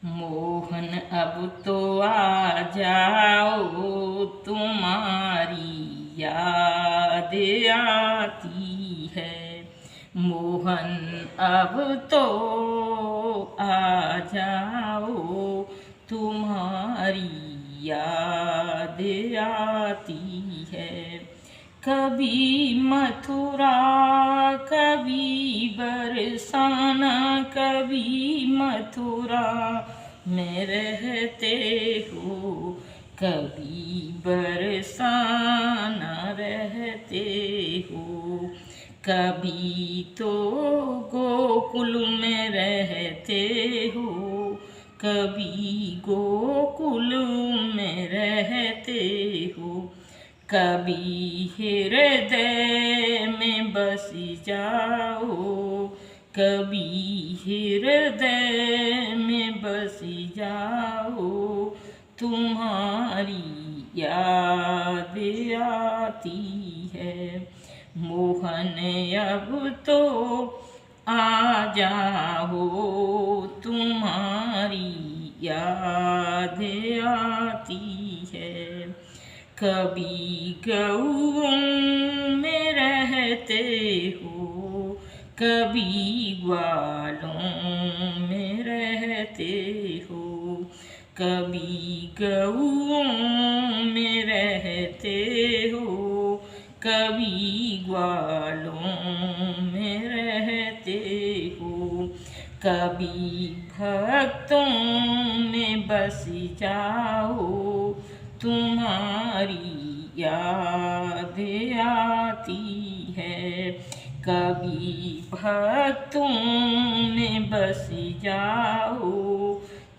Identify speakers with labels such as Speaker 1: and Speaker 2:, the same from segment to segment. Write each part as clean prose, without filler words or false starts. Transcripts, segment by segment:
Speaker 1: मोहन अब तो आ जाओ, तुम्हारी याद आती है। मोहन अब तो आ जाओ, तुम्हारी याद आती है। कभी मथुरा कभी बरसाना, कभी मथुरा में रहते हो, कभी बरसाना रहते हो। कभी तो गोकुल में रहते हो, कभी गोकुल में रहते हो। कभी हृदय में बस जाओ, कभी हृदय में बस जाओ। तुम्हारी याद आती है। मोहन अब तो आ जाओ, तुम्हारी याद आती है। कभी गऊ में रहते हो, कभी ग्वालों में रहते हो। कभी गऊ में रहते हो, कभी ग्वालों में रहते हो। कभी भक्तों में बस जाओ, तुम्हारी याद आती है। कभी भक्तों में बस जाओ,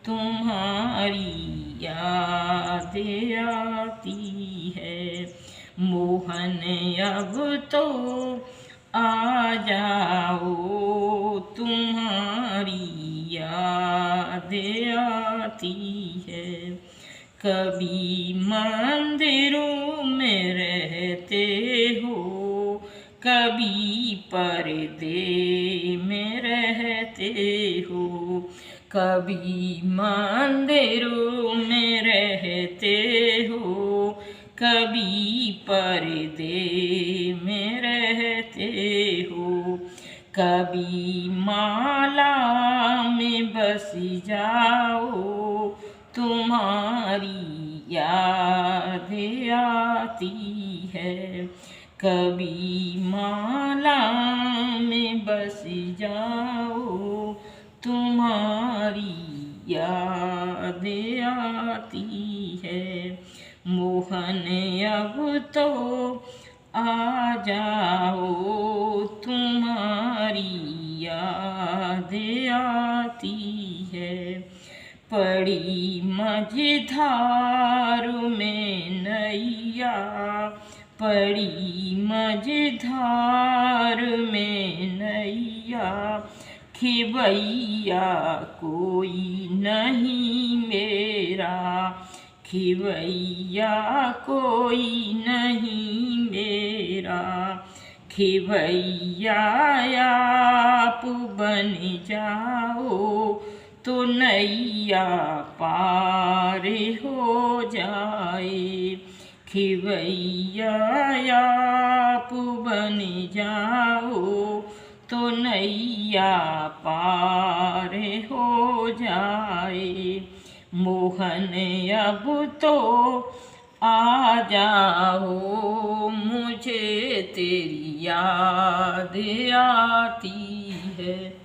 Speaker 1: तुम्हारी याद आती है। मोहन अब तो आ जाओ, तुम्हारी याद आती है। कभी मंदिरों में रहते हो, कभी पर्दे में रहते हो। कभी मंदिरों में रहते हो, कभी पर्दे में रहते हो। कभी माला में बस जाओ, तुम्हारी याद आती है। कभी माला में बस जाओ, तुम्हारी याद आती है। मोहन अब तो आ जाओ, तुम्हारी याद आती है। पड़ी मझधार में नैया, पड़ी मझधार में नैया। खिवैया कोई नहीं मेरा, खिवैया कोई नहीं मेरा। खिवैया आप बन जाओ, तो नैया पार हो जाए। खिवैया आप बन जाओ, तो नैया पार हो जाए। मोहन अब तो आ जाओ, मुझे तेरी याद आती है।